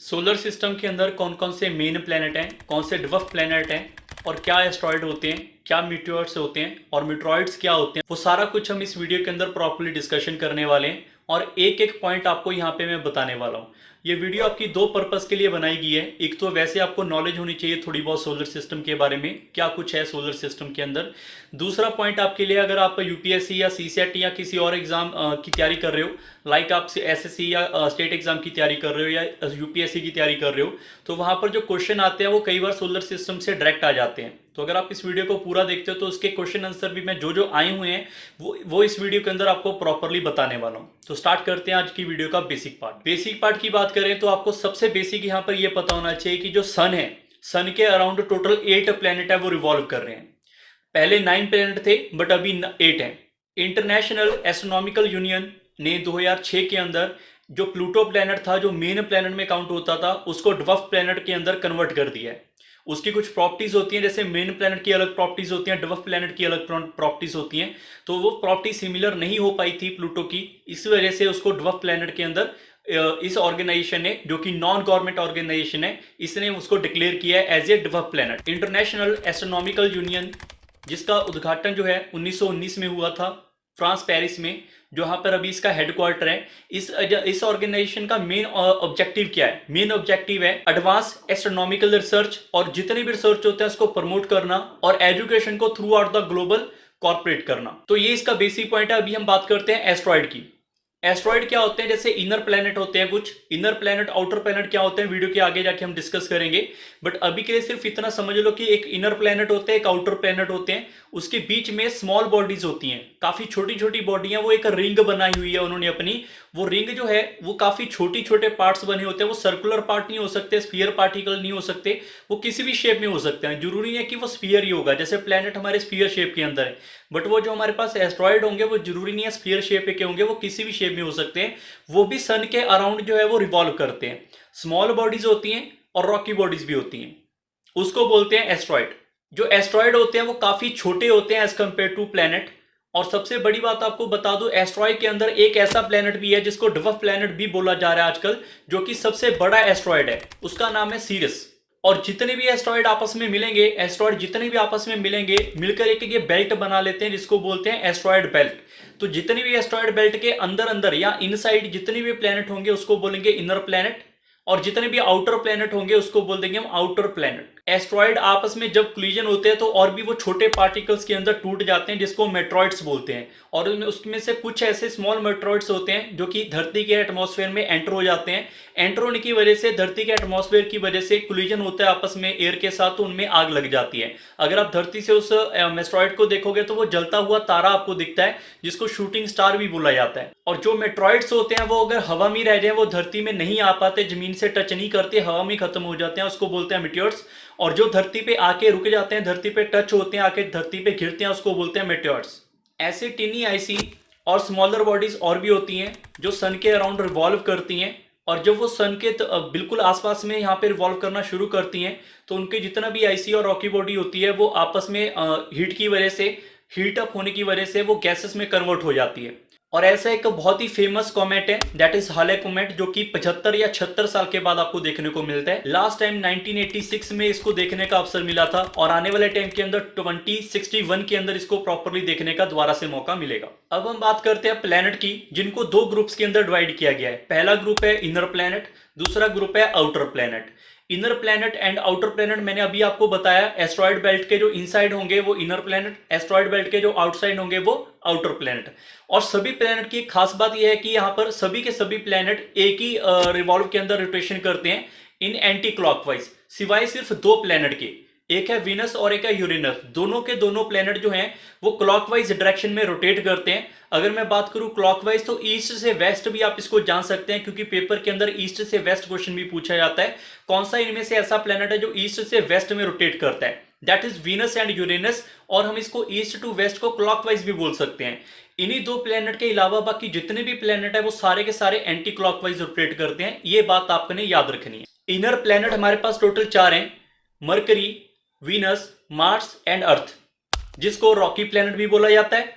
Solar system के अंदर कौन कौन से मेन प्लैनेट हैं, कौन से ड्वार्फ प्लैनेट हैं और क्या एस्ट्रॉयड होते हैं, क्या मीटियोर्स होते हैं और मीटरॉइड्स क्या होते हैं, वो सारा कुछ हम इस वीडियो के अंदर प्रॉपर्ली डिस्कशन करने वाले हैं। और एक एक पॉइंट आपको यहाँ पे मैं बताने वाला हूँ। ये वीडियो आपकी दो पर्पस के लिए बनाई गई है। एक तो वैसे आपको नॉलेज होनी चाहिए थोड़ी बहुत सोलर सिस्टम के बारे में, क्या कुछ है सोलर सिस्टम के अंदर। दूसरा पॉइंट आपके लिए, अगर आप यूपीएससी या सीसेट या किसी और एग्जाम की तैयारी कर रहे हो, लाइक आप एसएससी या स्टेट एग्जाम की तैयारी कर रहे हो या यूपीएससी की तैयारी कर रहे हो, तो वहां पर जो क्वेश्चन आते हैं वो कई बार सोलर सिस्टम से डायरेक्ट आ जाते हैं। तो अगर आप इस वीडियो को पूरा देखते हो तो उसके क्वेश्चन आंसर भी मैं जो जो आए हुए हैं वो इस वीडियो के अंदर आपको प्रॉपरली बताने वाला हूं। तो स्टार्ट करते हैं आज की वीडियो का बेसिक पार्ट। बेसिक पार्ट की बात करें तो आपको सबसे बेसिक यहां पर यह पता होना चाहिए कि जो सन है, सन के अराउंड टोटल 8 प्लैनेट है वो रिवॉल्व कर रहे हैं। पहले 9 प्लैनेट थे बट अभी 8 हैं। इंटरनेशनल एस्ट्रोनॉमिकल यूनियन ने 2006 के अंदर जो प्लूटो प्लैनेट था, जो मेन प्लैनेट में काउंट होता था, उसको ड्वार्फ प्लैनेट के अंदर कन्वर्ट कर दिया है। उसकी कुछ प्रॉपर्टीज होती हैं, जैसे मेन प्लैनेट की अलग प्रॉपर्टीज होती हैं, ड्वार्फ प्लैनेट की अलग प्रॉपर्टीज होती हैं। तो वो प्रॉपर्टी सिमिलर नहीं हो पाई थी प्लूटो की, इस वजह से उसको ड्वार्फ प्लैनेट के अंदर इस ऑर्गेनाइजेशन ने, जो कि नॉन गवर्नमेंट ऑर्गेनाइजेशन है, इसने उसको डिक्लेयर किया है as a dwarf planet. International astronomical union, जिसका उद्घाटन जो है 1919 में हुआ था फ्रांस पेरिस में, जहां पर अभी इसका हेडक्वार्टर है। इस ऑर्गेनाइजेशन का मेन ऑब्जेक्टिव क्या है? मेन ऑब्जेक्टिव है एडवांस एस्ट्रोनॉमिकल रिसर्च, और जितने भी रिसर्च होते हैं उसको प्रमोट करना और एजुकेशन को through out the global corporate करना। तो ये इसका बेसिक पॉइंट है। अभी हम बात करते हैं एस्ट्रॉयड की। एस्ट्रॉयड क्या होते हैं? जैसे इनर प्लैनेट होते हैं कुछ, इनर प्लैनेट आउटर प्लैनेट क्या होते हैं वीडियो के आगे जाके हम डिस्कस करेंगे। बट अभी के लिए सिर्फ इतना समझ लो कि एक इनर प्लैनेट होते हैं, एक आउटर प्लैनेट होते हैं। उसके बीच में स्मॉल बॉडीज होती हैं, काफी छोटी छोटी बॉडियां। वो एक रिंग बनाई हुई है उन्होंने अपनी। वो रिंग जो है वो काफी छोटी छोटे पार्ट्स बने होते हैं। वो सर्कुलर पार्ट नहीं हो सकते, स्फीयर पार्टिकल नहीं हो सकते, वो किसी भी शेप में हो सकते हैं। जरूरी नहीं है कि वो स्फीयर ही होगा, जैसे प्लैनेट हमारे स्फीयर शेप के अंदर है। बट वो जो हमारे पास एस्ट्रॉयड होंगे वो जरूरी नहीं है स्फीयर शेप के होंगे, वो किसी भी शेप में हो सकते हैं। वो भी सन के अराउंड जो है वो रिवॉल्व करते हैं। स्मॉल बॉडीज होती हैं और रॉकी बॉडीज भी होती हैं, उसको बोलते हैं एस्ट्रॉयड। जो एस्ट्रॉयड होते हैं वो काफी छोटे होते हैं एज कंपेयर टू प्लैनेट। और सबसे बड़ी बात आपको बता दूं, एस्ट्रॉयड के अंदर एक ऐसा प्लैनेट भी है जिसको ड्वार्फ प्लैनेट भी बोला जा रहा है आजकल, जो कि सबसे बड़ा एस्ट्रॉयड है, उसका नाम है सीरियस। और जितने भी एस्ट्रॉयड आपस में मिलेंगे, एस्ट्रॉयड जितने भी आपस में मिलेंगे मिलकर एक ये बेल्ट बना लेते हैं, जिसको बोलते हैं एस्ट्रॉयड बेल्ट। तो जितने भी एस्ट्रॉयड बेल्ट के अंदर अंदर या इनसाइड जितने भी प्लैनेट होंगे उसको बोलेंगे इनर प्लैनेट, और जितने भी आउटर प्लैनेट होंगे उसको बोल देंगे हम आउटर प्लैनेट। एस्ट्रॉयड आपस में जब कोलिजन होते हैं तो और भी वो छोटे पार्टिकल्स के अंदर टूट जाते हैं, जिसको मेट्रॉइड्स बोलते हैं। और उसमें से कुछ ऐसे स्मॉल मेट्रॉइड्स होते हैं जो कि धरती के एटमॉस्फेयर में एंटर हो जाते हैं। एंटर होने की वजह से, धरती के एटमॉस्फेयर की वजह से कोलिजन होता है आपस में एयर के साथ, तो उनमें आग लग जाती है। अगर आप धरती से उस मेट्रॉइड को देखोगे तो वो जलता हुआ तारा आपको दिखता है, जिसको शूटिंग स्टार भी बोला जाता है। और जो मेट्रॉइड्स होते हैं वो अगर हवा में रह जाए, वो धरती में नहीं आ पाते, जमीन से टच नहीं करते, हवा में खत्म हो जाते हैं, उसको बोलते हैं मीटियोर्स। और जो धरती पे आके रुक जाते हैं, धरती पे टच होते हैं, आके धरती पे गिरते हैं, उसको बोलते हैं मेटेओर्स। ऐसे टिनी आईसी और स्मॉलर बॉडीज और भी होती हैं जो सन के अराउंड रिवॉल्व करती हैं। और जब वो सन के बिल्कुल आसपास में यहाँ पे रिवॉल्व करना शुरू करती हैं, तो उनके जितना भी आईसी और रॉकी बॉडी होती है वो आपस में हीट की वजह से, हीट अप होने की वजह से वो गैसेस में कन्वर्ट हो जाती है। और ऐसा एक बहुत ही फेमस कॉमेट है, दैट इज हाले कॉमेट, जो कि 75 या 76 साल के बाद आपको देखने को मिलता है। लास्ट टाइम 1986 में इसको देखने का अवसर मिला था, और आने वाले टाइम के अंदर 2061 के अंदर इसको प्रॉपरली देखने का दोबारा से मौका मिलेगा। अब हम बात करते हैं प्लैनेट की, जिनको दो ग्रुप्स के अंदर डिवाइड किया गया है। पहला ग्रुप है इनर प्लैनेट, दूसरा ग्रुप है outer planet. Inner planet and outer planet मैंने अभी आपको बताया, एस्ट्रॉयड बेल्ट के जो इनसाइड होंगे वो इनर प्लैनेट, एस्ट्रॉयड बेल्ट के जो आउटसाइड होंगे वो आउटर प्लैनेट। और सभी प्लैनेट की खास बात यह है कि यहाँ पर सभी के सभी प्लैनेट एक ही रिवॉल्व के अंदर रोटेशन करते हैं इन एंटी क्लॉकवाइज, सिवाय सिर्फ दो प्लैनेट के, एक है वीनस और एक है यूरेनस। दोनों के दोनों प्लैनेट जो हैं वो क्लॉकवाइज डायरेक्शन में रोटेट करते हैं। अगर मैं बात करूं क्लॉकवाइज, तो ईस्ट से वेस्ट भी आप इसको जान सकते हैं, क्योंकि पेपर के अंदर ईस्ट से वेस्ट क्वेश्चन भी पूछा जाता है। कौन सा इनमें से ऐसा प्लैनेट है जो ईस्ट से वेस्ट में रोटेट करता है? That is Venus and Uranus. और हम इसको ईस्ट टू वेस्ट को क्लॉकवाइज भी बोल सकते हैं। इन्हीं दो प्लैनेट के अलावा बाकी जितने भी प्लैनेट है वो सारे के सारे एंटी क्लॉकवाइज रोटेट करते हैं। ये बात आपने याद रखनी है। इनर प्लैनेट हमारे पास टोटल 4 हैं, mercury, Venus, Mars and earth, जिसको रॉकी प्लैनेट भी बोला जाता है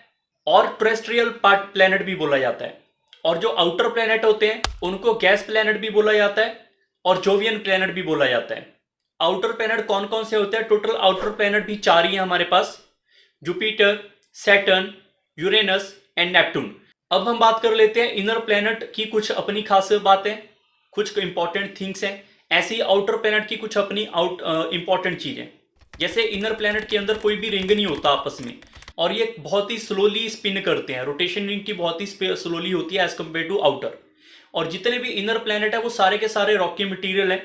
और टेरेस्ट्रियल पार्ट प्लैनेट भी बोला जाता है। और जो आउटर प्लैनेट होते हैं उनको गैस प्लैनेट भी बोला जाता है, और जोवियन प्लैनेट भी बोला जाता है। आउटर प्लैनेट कौन कौन से होते हैं? टोटल आउटर प्लैनेट भी 4 ही हैं हमारे पास, जुपिटर, सैटर्न, यूरेनस एंड नेपटून। अब हम बात कर लेते हैं इनर प्लैनेट की कुछ अपनी खास बातें, कुछ इंपॉर्टेंट थिंग्स हैं। ऐसी आउटर प्लैनेट की कुछ अपनी इंपॉर्टेंट चीजें, जैसे इनर प्लैनेट के अंदर कोई भी रिंग नहीं होता आपस में, और ये बहुत ही स्लोली स्पिन करते हैं। रोटेशन रिंग की बहुत ही स्लोली होती है एज कम्पेयर टू आउटर। और जितने भी इनर प्लैनेट है वो सारे के सारे रॉकी मटेरियल है,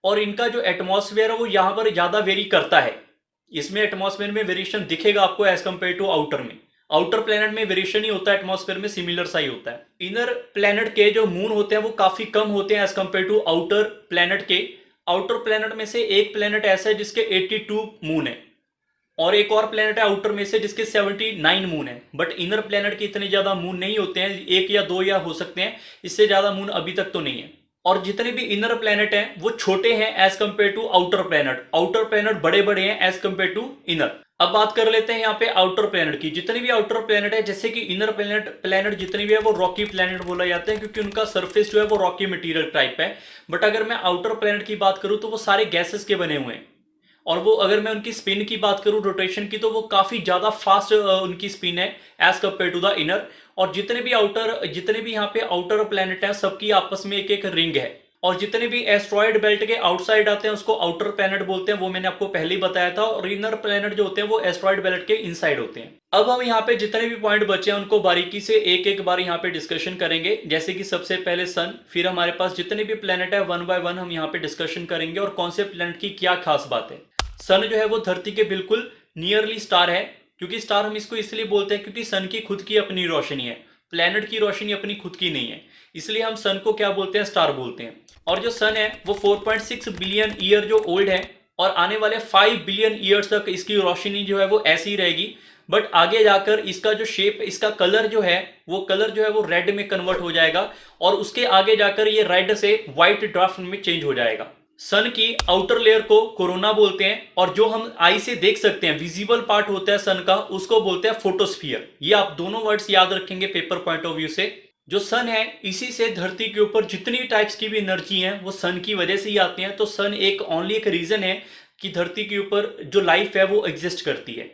और इनका जो एटमॉस्फेयर है वो यहाँ पर ज़्यादा वेरी करता है। इसमें एटमॉस्फेयर में वेरिएशन दिखेगा आपको एज कम्पेयर टू आउटर में। आउटर प्लैनेट में वेरिएशन ही होता है, एटमॉस्फेयर में सिमिलर सा ही होता है। इनर प्लैनेट के जो मून होते हैं वो काफ़ी कम होते हैं as compare to outer planet के। आउटर प्लैनेट में से एक प्लैनेट ऐसा है जिसके 82 मून है, और एक और प्लैनेट है आउटर में से जिसके 79 मून है। बट इनर प्लैनेट के इतने ज़्यादा मून नहीं होते हैं, एक या दो या हो सकते हैं, इससे ज़्यादा मून अभी तक तो नहीं है। और जितने भी इनर प्लैनेट हैं वो छोटे हैं as compare to outer planet. Outer planet बड़े बड़े हैं एज कम्पेयर टू इनर। अब बात कर लेते हैं यहाँ पे आउटर प्लैनेट की। जितने भी आउटर प्लैनेट है, जैसे कि इनर प्लैनेट जितने भी है वो रॉकी प्लैनेट बोला जाता है, क्योंकि उनका सरफेस जो है वो रॉकी मटेरियल टाइप है। बट अगर मैं आउटर प्लैनेट की बात करूँ तो वो सारे गैसेस के बने हुए हैं, और वो अगर मैं उनकी स्पिन की बात करूं, रोटेशन की, तो वो काफ़ी ज़्यादा फास्ट उनकी स्पिन है as compare to the inner. और जितने भी यहाँ पे आउटर प्लैनेट हैं सबकी आपस में एक एक रिंग है। और जितने भी एस्ट्रॉयड बेल्ट के आउटसाइड आते हैं उसको आउटर प्लैनेट बोलते हैं, वो मैंने आपको पहले ही बताया था। और इनर प्लैनेट जो होते हैं वो एस्ट्रॉयड बेल्ट के इनसाइड होते हैं। अब हम यहाँ पे जितने भी पॉइंट बचे हैं उनको बारीकी से एक एक बार यहाँ पे डिस्कशन करेंगे। जैसे कि सबसे पहले सन, फिर हमारे पास जितने भी प्लैनेट है वन बाय वन हम यहाँ पे डिस्कशन करेंगे, और कौन से प्लैनेट की क्या खास बात है। सन जो है वो धरती के बिल्कुल नियरली स्टार है, क्योंकि स्टार हम इसको इसलिए बोलते हैं क्योंकि सन की खुद की अपनी रोशनी है, प्लैनेट की रोशनी अपनी खुद की नहीं है, इसलिए हम सन को क्या बोलते हैं? स्टार बोलते हैं। और जो सन है वो 4.6 बिलियन ईयर जो ओल्ड है, और आने वाले 5 बिलियन ईयर्स तक इसकी रोशनी जो है वो ऐसी ही रहेगी। बट आगे जाकर इसका जो शेप, इसका कलर जो है वो रेड में कन्वर्ट हो जाएगा, और उसके आगे जाकर ये रेड से व्हाइट ड्राफ्ट में चेंज हो जाएगा। सन की आउटर लेयर को कोरोना बोलते हैं, और जो हम आई से देख सकते हैं विजिबल पार्ट होता है सन का, उसको बोलते हैं फोटोस्फियर। ये आप दोनों वर्ड्स याद रखेंगे पेपर पॉइंट ऑफ व्यू से। जो सन है, इसी से धरती के ऊपर जितनी टाइप्स की भी एनर्जी है वो सन की वजह से ही आती हैं। तो सन एक रीजन है कि धरती के ऊपर जो लाइफ है वो एग्जिस्ट करती है।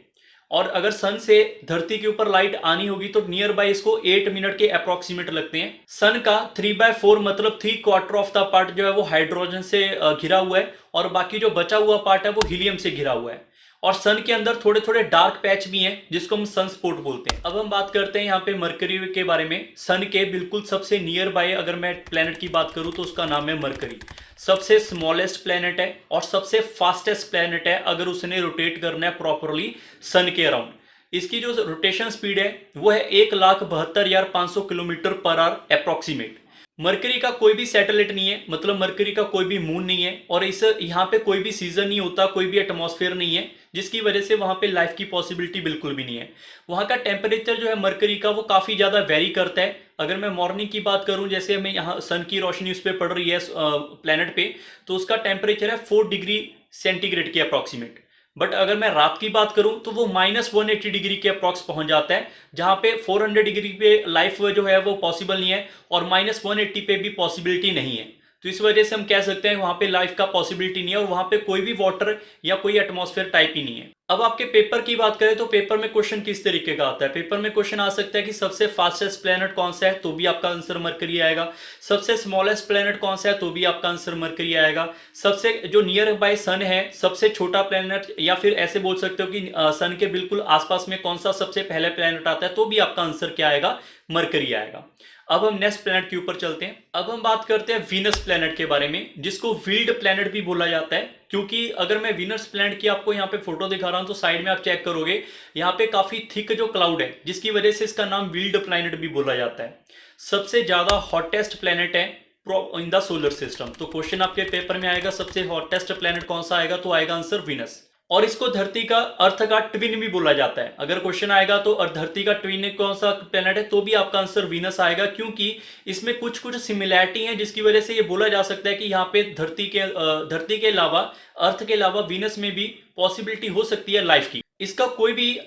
और अगर सन से धरती के ऊपर लाइट आनी होगी तो नियर बाय इसको 8 मिनट के अप्रोक्सीमेट लगते हैं। सन का 3/4 मतलब 3/4 ऑफ द पार्ट जो है वो हाइड्रोजन से घिरा हुआ है, और बाकी जो बचा हुआ पार्ट है वो हीलियम से घिरा हुआ है। और सन के अंदर थोड़े थोड़े डार्क पैच भी हैं जिसको हम सन स्पॉट बोलते हैं। अब हम बात करते हैं यहाँ पे मरकरी के बारे में। सन के बिल्कुल सबसे नियर बाय अगर मैं प्लेनेट की बात करूँ तो उसका नाम है मरकरी। सबसे स्मॉलेस्ट प्लेनेट है और सबसे फास्टेस्ट प्लेनेट है अगर उसने रोटेट करना है प्रॉपरली सन के अराउंड। इसकी जो रोटेशन स्पीड है वो है 1,72,500 kilometre per hour approximate. Mercury का कोई भी सैटेलाइट नहीं है, मतलब मरकरी का कोई भी मून नहीं है, और इस यहाँ पे कोई भी सीजन नहीं होता, कोई भी एटमॉस्फेयर नहीं है, जिसकी वजह से वहाँ पे लाइफ की पॉसिबिलिटी बिल्कुल भी नहीं है। वहाँ का टेम्परेचर जो है मरकरी का वो काफ़ी ज़्यादा वेरी करता है। अगर मैं मॉर्निंग की बात करूँ, जैसे हमें यहाँ सन की रोशनी उस पर पड़ रही है प्लेनेट पे, तो उसका टेम्परेचर है 4 डिग्री सेंटीग्रेड के अप्रॉक्सीमेट। बट अगर मैं रात की बात करूं तो वो -180 डिग्री के अप्रॉक्स पहुंच जाता है, जहां पे 400 डिग्री पे लाइफ जो है वो पॉसिबल नहीं है, और -180 पे भी पॉसिबिलिटी नहीं है। तो इस वजह से हम कह सकते हैं वहां पे लाइफ का पॉसिबिलिटी नहीं है, और वहां पे कोई भी वाटर या कोई एटमॉस्फेयर टाइप ही नहीं है। अब आपके पेपर की बात करें तो पेपर में क्वेश्चन किस तरीके का आता है। पेपर में क्वेश्चन आ सकता है कि सबसे फास्टेस्ट प्लेनेट कौन सा है, तो भी आपका आंसर मरकरी आएगा। सबसे स्मॉलेस्ट प्लेनेट कौन सा है, तो भी आपका आंसर मरकरी आएगा। सबसे जो नियर बाय सन है, सबसे छोटा प्लेनेट, या फिर ऐसे बोल सकते हो कि सन के बिल्कुल आसपास में कौन सा सबसे पहले प्लेनेट आता है, तो भी आपका आंसर क्या आएगा? मरकरी आएगा। अब हम नेक्स्ट प्लेनेट के ऊपर चलते हैं। अब हम बात करते हैं वीनस प्लेनेट के बारे में, जिसको विल्ड प्लेनेट भी बोला जाता है। क्योंकि अगर मैं वीनस प्लेनेट की आपको यहाँ पे फोटो दिखा रहा हूँ तो साइड में आप चेक करोगे, यहाँ पे काफी थिक जो क्लाउड है, जिसकी वजह से इसका नाम विल्ड प्लेनेट भी बोला जाता है। सबसे ज्यादा हॉटेस्ट प्लेनेट है इन द सोलर सिस्टम। तो क्वेश्चन आपके पेपर में आएगा सबसे हॉटेस्ट प्लेनेट कौन सा आएगा, तो आएगा आंसर वीनस। और इसको धरती का अर्थ का ट्विन भी बोला जाता है। अगर क्वेश्चन आएगा तो धरती का ट्विन कौन सा प्लेनेट है, तो भी आपका आंसर वीनस आएगा, क्योंकि इसमें कुछ कुछ सिमिलैरिटी है, जिसकी वजह से ये बोला जा सकता है कि यहाँ पे धरती के अलावा, अर्थ के अलावा वीनस में भी पॉसिबिलिटी हो सकती है लाइफ की। इसका कोई भी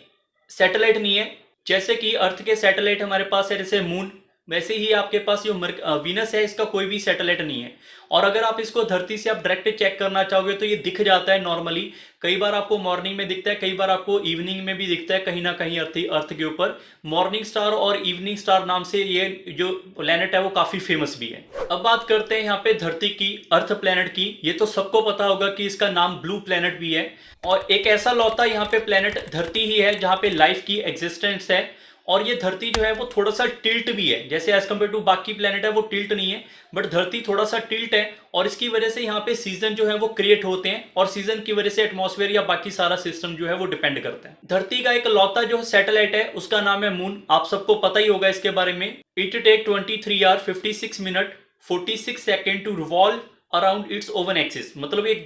सैटेलाइट नहीं है, जैसे कि अर्थ के सैटेलाइट हमारे पास है, जैसे मून, वैसे ही आपके पास जो वीनस है इसका कोई भी सैटेलाइट नहीं है। और अगर आप इसको धरती से आप डायरेक्ट चेक करना चाहोगे तो ये दिख जाता है नॉर्मली। कई बार आपको मॉर्निंग में दिखता है, कई बार आपको इवनिंग में भी दिखता है, कहीं ना कहीं अर्थ के ऊपर मॉर्निंग स्टार और इवनिंग स्टार नाम से ये जो प्लेनेट है वो काफी फेमस भी है। अब बात करते हैं यहाँ पे धरती की, अर्थ प्लेनेट की। ये तो सबको पता होगा कि इसका नाम ब्लू प्लेनेट भी है, और एक ऐसा लौता यहाँ पे प्लेनेट धरती ही है जहाँ पे लाइफ की एग्जिस्टेंस है। और ये धरती जो है वो थोड़ा सा टिल्ट भी है, जैसे एज कम्पेयर टू बाकी प्लेनेट है वो टिल्ट नहीं है, बट धरती थोड़ा सा टिल्ट है। और इसकी वजह से यहाँ पे सीजन जो है वो क्रिएट होते हैं, और सीजन की वजह से एटमॉस्फेयर या बाकी सारा सिस्टम जो है वो डिपेंड करता है। धरती का एक लौता जो सैटेलाइट है उसका नाम है मून। आप सबको पता ही होगा इसके बारे में। It take 23 hour 56 minute 46 second to revolve around its own axis. मतलब एक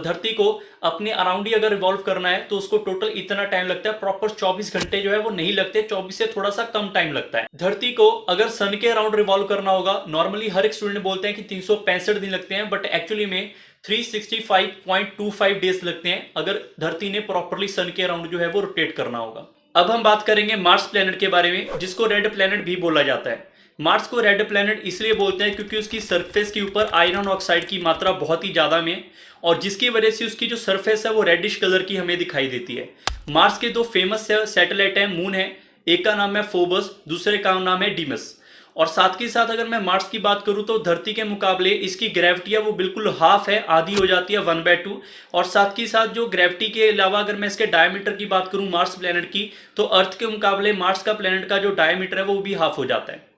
धरती को अपने अराउंड ही अगर रिवॉल्व करना है तो उसको टोटल इतना टाइम लगता है। प्रॉपर 24 घंटे जो है वो नहीं लगते, 24 से थोड़ा सा कम टाइम लगता है। धरती को अगर सन के अराउंड रिवॉल्व करना होगा, नॉर्मली हर एक स्टूडेंट बोलते हैं कि 365 दिन लगते हैं, बट एक्चुअली में 365.25 डेज लगते हैं अगर धरती ने प्रॉपरली सन के अराउंड जो है वो रोटेट करना होगा। अब हम बात करेंगे मार्स प्लेनेट के बारे में, जिसको रेड प्लेनेट भी बोला जाता है। मार्स को रेड प्लेनेट इसलिए बोलते हैं क्योंकि उसकी सरफेस के ऊपर आयरन ऑक्साइड की मात्रा बहुत ही ज़्यादा में, और जिसकी वजह से उसकी जो सरफेस है वो रेडिश कलर की हमें दिखाई देती है। मार्स के दो फेमस सैटेलाइट हैं, मून है, एक का नाम है फोबस, दूसरे का नाम है डीमस। और साथ के साथ अगर मैं मार्स की बात करूं तो धरती के मुकाबले इसकी ग्रेविटी है वो बिल्कुल हाफ है, आधी हो जाती है 1/2। और साथ के साथ जो ग्रेविटी के अलावा अगर मैं इसके डायमीटर की बात करूं मार्स प्लेनेट की, तो अर्थ के मुकाबले मार्स का प्लेनेट का जो डायमीटर है वो भी हाफ हो जाता है।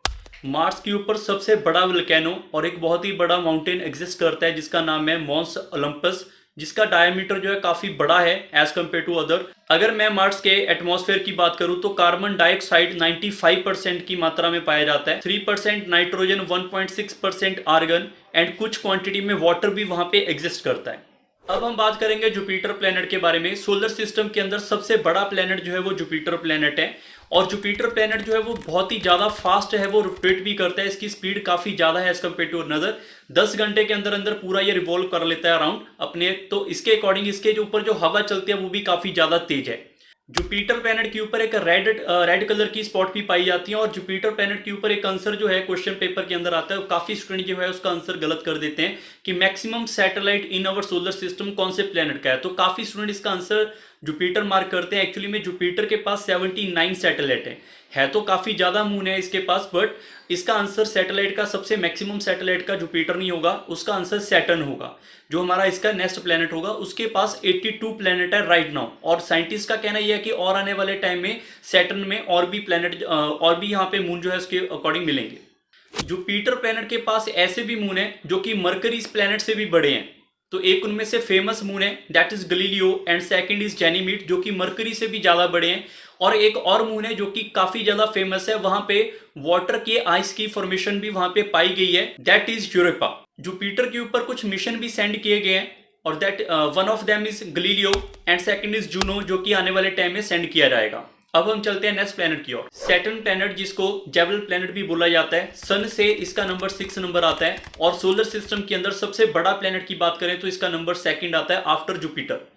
मार्स के ऊपर सबसे बड़ा वोल्केनो और एक बहुत ही बड़ा माउंटेन एग्जिस्ट करता है जिसका नाम है मॉन्स ओलंपस, जिसका डायमीटर जो है काफी बड़ा है एज कम्पेयर टू अदर। अगर मैं मार्स के एटमॉस्फेयर की बात करूं तो कार्बन डाइऑक्साइड 95% की मात्रा में पाया जाता है, 3% नाइट्रोजन, 1.6% आर्गन एंड कुछ क्वांटिटी में वाटर भी वहां पे एग्जिस्ट करता है। अब हम बात करेंगे जुपिटर प्लेनेट के बारे में। सोलर सिस्टम के अंदर सबसे बड़ा प्लेनेट जो है वो जुपिटर प्लेनेट है, और जुपिटर प्लेनेट जो है वो बहुत ही ज़्यादा फास्ट है, वो रोटेट भी करता है, इसकी स्पीड काफ़ी ज़्यादा है एज कम्पेयर टू अनदर। 10 घंटे के अंदर अंदर पूरा ये रिवॉल्व कर लेता है अराउंड अपने, तो इसके अकॉर्डिंग इसके जो ऊपर जो हवा चलती है वो भी काफ़ी ज़्यादा तेज है। जुपिटर प्लेनेट के ऊपर एक रेड कलर की स्पॉट भी पाई जाती है, और जुपिटर प्लेनेट के ऊपर एक आंसर जो है क्वेश्चन पेपर के अंदर आता है, काफ़ी स्टूडेंट जो है उसका आंसर गलत कर देते हैं कि maximum satellite in our solar system कौन से प्लेनेट का है, तो काफ़ी स्टूडेंट इसका आंसर जुपिटर मार्क करते हैं। एक्चुअली में जुपिटर के पास 79 सैटेलाइट है तो काफ़ी ज़्यादा मून है इसके पास, बट इसका आंसर सैटेलाइट का सबसे मैक्सिमम सैटेलाइट का जुपिटर नहीं होगा, उसका आंसर सैटर्न होगा, जो हमारा इसका नेक्स्ट प्लेनेट होगा। उसके पास 82 प्लेनेट है राइट नाउ, और साइंटिस्ट का कहना यह है कि और आने वाले टाइम में सैटर्न में और भी प्लेनेट और भी यहाँ पे मून जो है उसके अकॉर्डिंग मिलेंगे। जुपिटर प्लेनेट के पास ऐसे भी मून है जो कि मरकरी इस प्लेनेट से भी बड़े हैं, तो एक उनमें से फेमस मून है that is Galileo, and second is Ganymede जो कि मरकरी से भी ज़्यादा बड़े हैं। और एक और मून है जो कि काफ़ी ज़्यादा फेमस है, वहां पे वाटर के आइस की फॉर्मेशन भी वहां पे पाई गई है, दैट इज यूरोपा। जुपिटर के ऊपर कुछ मिशन भी सेंड किए गए हैं, और that one of them is Galileo and second is Juno, जो कि आने वाले टाइम में सेंड किया जाएगा। अब हम चलते हैं नेक्स्ट प्लेनेट की ओर। सैटर्न प्लेनेट, जिसको जेवल प्लेनेट भी बोला जाता है, सन से इसका नंबर 6 नंबर आता है, और सोलर सिस्टम के अंदर सबसे बड़ा प्लेनेट की बात करें तो इसका नंबर 2 आता है आफ्टर जुपिटर।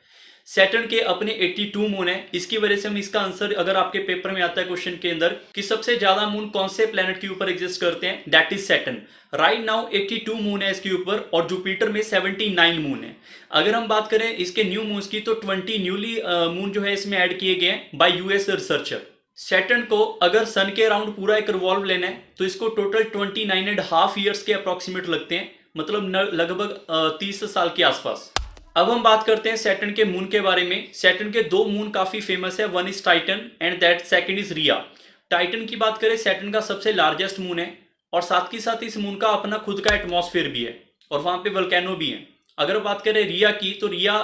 सैटर्न के अपने 82 मून है, इसकी वजह से हम इसका आंसर अगर आपके पेपर में आता है क्वेश्चन के अंदर कि सबसे ज्यादा मून कौन से प्लेनेट के ऊपर एग्जिस्ट करते हैं, that is Saturn. Right now 82 moon है इसके ऊपर, और जुपिटर में 79 मून है। अगर हम बात करें इसके न्यू मून्स की तो 20 न्यूली मून जो है इसमें ऐड किए गए हैं बाय यूएस रिसर्चर। सैटर्न को अगर सन के अराउंड पूरा एक रिवॉल्व लेना है तो इसको टोटल 29.5 ईयर्स के अप्रॉक्सीमेट लगते हैं, मतलब लगभग 30 साल के आसपास। अब हम बात करते हैं सैटर्न के मून के बारे में। सैटर्न के 2 मून काफी फेमस है, one is Titan and that second is Rhea. Titan की बात करें, सैटर्न का सबसे लार्जेस्ट मून है, और साथ ही साथ इस मून का अपना खुद का एटमॉस्फेयर भी है, और वहां पे वोल्केनो भी है। अगर बात करें रिया की, तो रिया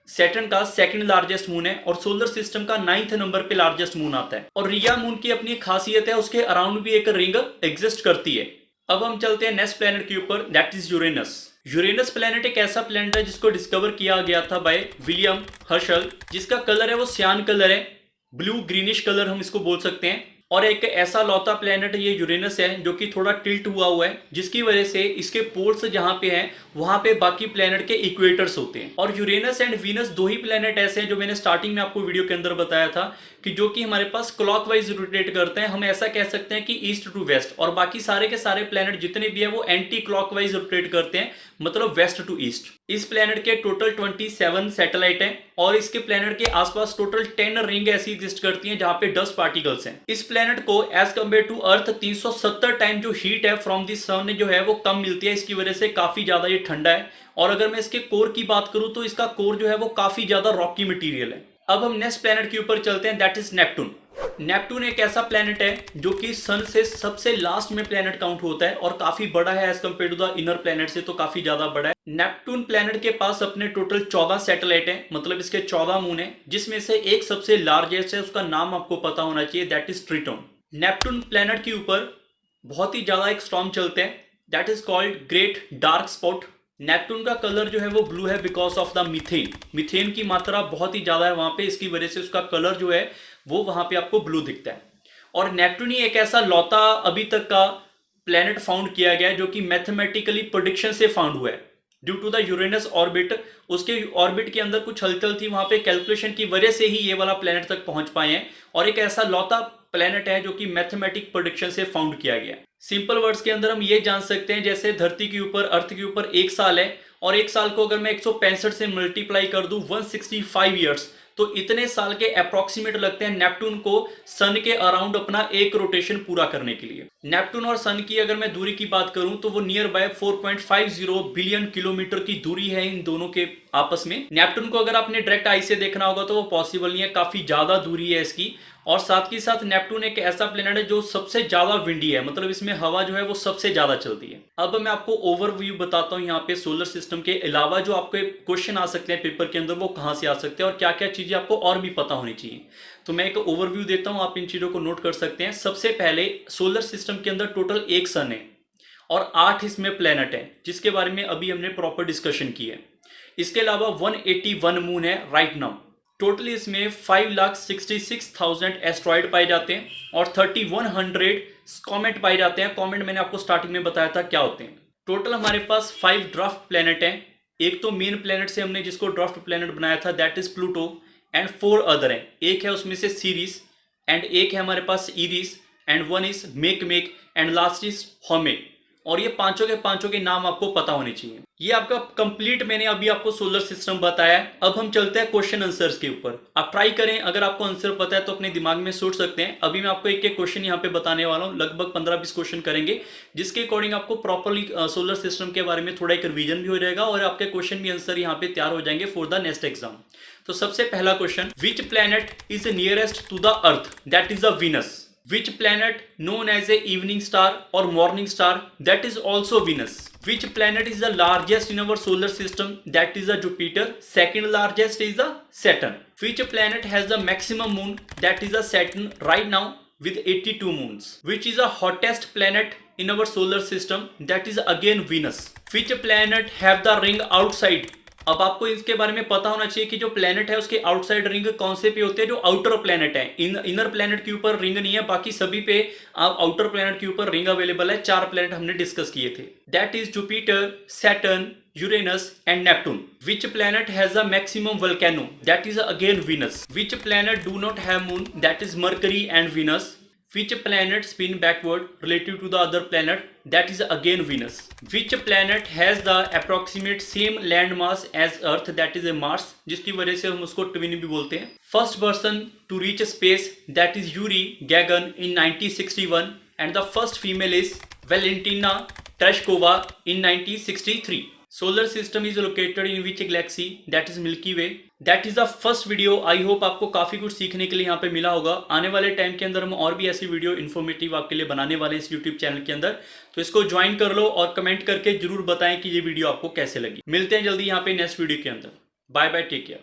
सैटर्न का 2nd लार्जेस्ट मून है, और सोलर सिस्टम का 9th नंबर पे लार्जेस्ट मून आता है। और रिया मून की अपनी खासियत है, उसके अराउंड भी एक रिंग एग्जिस्ट करती है। अब हम चलते हैं नेक्स्ट प्लेनेट के ऊपर, that is Uranus. Uranus planet एक ऐसा प्लेनेट है जिसको डिस्कवर किया गया था बाय विलियम हर्शल, जिसका कलर है वो सियान कलर है, ब्लू ग्रीनिश कलर हम इसको बोल सकते हैं। और एक ऐसा लौता प्लेनेट ये यूरेनस है जो कि थोड़ा टिल्ट हुआ है, जिसकी वजह से इसके पोल्स जहां पे हैं वहां पे बाकी प्लेनेट के इक्वेटर्स होते हैं। और यूरेनस एंड वीनस दो ही प्लेनेट ऐसे हैं जो मैंने स्टार्टिंग में आपको वीडियो के अंदर बताया था कि जो कि हमारे पास क्लॉकवाइज रोटेट करते हैं। हम ऐसा कह सकते हैं कि ईस्ट टू वेस्ट, और बाकी सारे के सारे प्लेनेट जितने भी है वो एंटी क्लॉकवाइज रोटेट करते हैं, मतलब वेस्ट टू ईस्ट। इस प्लेनेट के टोटल 27 सैटेलाइट हैं और इसके प्लेनेट के आसपास टोटल 10 रिंग ऐसी एग्जिस्ट करती हैं जहां पे डस्ट पार्टिकल्स हैं। इस प्लेनेट को as compare to earth 370 time जो हीट है फ्रॉम दी सन जो है वो कम मिलती है। इसकी वजह से काफी ज्यादा ये ठंडा है। और अगर मैं इसके कोर की बात करूं तो इसका कोर जो है वो काफी ज्यादा रॉकी मटेरियल है। अब हम नेक्स्ट प्लेनेट के ऊपर चलते हैं, दैट इज नेपटून। नेपटून एक ऐसा प्लेनेट है जो कि सन से सबसे लास्ट में प्लेनेट काउंट होता है और काफी बड़ा है as compare to the inner planet से, तो काफी ज्यादा बड़ा है। नेपटून प्लेनेट के पास अपने टोटल 14 सैटेलाइट हैं, मतलब इसके 14 मून हैं, जिसमें से एक सबसे लार्जेस्ट है, उसका नाम आपको पता होना चाहिए, that is Triton. Neptune planet के ऊपर बहुत ही ज्यादा एक स्टॉर्म चलते हैं, that is called great dark spot. Neptune का कलर जो है वो ब्लू है because of the methane. Methane की मात्रा बहुत ही ज्यादा है वहां पे, इसकी वजह से उसका कलर जो है वो वहां पे आपको ब्लू दिखता है। और नेपटून ही एक ऐसा लौता अभी तक का प्लेनेट फाउंड किया गया है जो कि मैथमेटिकली प्रेडिक्शन से फाउंड हुआ है। Due to the Uranus orbit, उसके ऑर्बिट के अंदर कुछ हलचल थी वहां पे, कैलकुलेशन की वजह से ही ये वाला प्लेनेट तक पहुंच पाए हैं। और एक ऐसा लौता प्लेनेट है जो कि मैथमेटिक प्रेडिक्शन से फाउंड किया गया है। सिंपल वर्ड्स के अंदर हम ये जान सकते हैं, जैसे धरती के ऊपर, अर्थ के ऊपर एक साल है, और एक साल को अगर मैं 165 से मल्टीप्लाई कर दूं 165 ईयर्स, तो इतने साल के अप्रोक्सीमेट लगते हैं नेपटून को सन के अराउंड अपना एक रोटेशन पूरा करने के लिए। नेपटून और सन की अगर मैं दूरी की बात करूं तो वो नियर बाय 4.50 बिलियन किलोमीटर की दूरी है इन दोनों के आपस में। नेपटून को अगर आपने डायरेक्ट आई से देखना होगा तो वो पॉसिबल नहीं है, काफी ज्यादा दूरी है इसकी। और साथ ही साथ नेपटून एक ऐसा प्लेनेट है जो सबसे ज्यादा विंडी है, मतलब इसमें हवा जो है वो सबसे ज्यादा चलती है। अब मैं आपको ओवरव्यू बताता हूँ यहाँ पे सोलर सिस्टम के अलावा जो आपके क्वेश्चन आ सकते हैं पेपर के अंदर, वो कहाँ से आ सकते हैं और क्या क्या चीजें आपको और भी पता होनी चाहिए। तो मैं एक ओवरव्यू देता हूँ, आप इन चीजों को नोट कर सकते हैं। सबसे पहले सोलर सिस्टम के अंदर टोटल एक सन है और 8 इसमें प्लेनेट है, जिसके बारे में अभी हमने प्रॉपर डिस्कशन की है। इसके अलावा 181 मून है राइट नाउ। टोटली इसमें 5,66,000 एस्ट्रॉइड पाए जाते हैं और 3,100 कॉमेट पाए जाते हैं। कॉमेट मैंने आपको स्टार्टिंग में बताया था क्या होते हैं। टोटल हमारे पास 5 ड्राफ्ट प्लेनेट हैं। एक तो मेन प्लेनेट से हमने जिसको ड्राफ्ट प्लेनेट बनाया था that is Pluto, and 4 other हैं। एक है उसमें से सीरीज, एंड एक है हमारे पास इरिस, एंड 1 इज मेक एंड लास्ट इज होमे। और ये पांचों के नाम आपको पता होने चाहिए। ये आपका कंप्लीट मैंने अभी आपको सोलर सिस्टम बताया है। अब हम चलते हैं क्वेश्चन आंसर्स के ऊपर। आप ट्राई करें, अगर आपको आंसर पता है तो अपने दिमाग में सोच सकते हैं। अभी मैं आपको एक एक क्वेश्चन यहाँ पे बताने वाला हूँ, लगभग 15-20 क्वेश्चन करेंगे, जिसके अकॉर्डिंग आपको प्रॉपरली सोलर सिस्टम के बारे में थोड़ा एक रिवीजन भी हो जाएगा और आपके क्वेश्चन भी आंसर यहाँ पे तैयार हो जाएंगे फॉर द नेक्स्ट एग्जाम। तो सबसे पहला question, which planet is nearest to the earth, that is the Venus. Which planet known as a evening star or morning star, that is also Venus. Which planet is the largest in our solar system, that is the Jupiter. Second largest is the Saturn. Which planet has the maximum moon, that is the Saturn right now with 82 moons. Which is the hottest planet in our solar system, that is again Venus. Which planet have the ring outside? अब आपको इसके बारे में पता होना चाहिए कि जो प्लेनेट है उसके आउटसाइड रिंग कौन से पे होते हैं, जो आउटर प्लेनेट है। इनर प्लेनेट के ऊपर रिंग नहीं है, बाकी सभी पे आउटर प्लेनेट के ऊपर रिंग अवेलेबल है। 4 प्लेनेट हमने डिस्कस किए थे, that is Jupiter, Saturn, Uranus and Neptune. Which planet has the maximum volcano, that is again Venus. Which planet do not have moon, that is Mercury and Venus. Which planet spin backward relative to the other planet, that is again Venus. Which planet has the approximate same land mass as Earth, that is a Mars, जिसकी वजह से हम उसको twin भी बोलते हैं। First person to reach space, that is Yuri Gagarin in 1961, and the first female is Valentina Tereshkova in 1963. Solar system is located in which galaxy, that is Milky Way. That is the first video. I hope आपको काफ़ी कुछ सीखने के लिए यहाँ पे मिला होगा। आने वाले टाइम के अंदर हम और भी ऐसी वीडियो इन्फॉर्मेटिव आपके लिए बनाने वाले हैं इस यूट्यूब चैनल के अंदर, तो इसको ज्वाइन कर लो और कमेंट करके जरूर बताएं कि ये वीडियो आपको कैसे लगी। मिलते हैं जल्दी यहाँ पे नेक्स्ट वीडियो के अंदर। Bye bye, take care.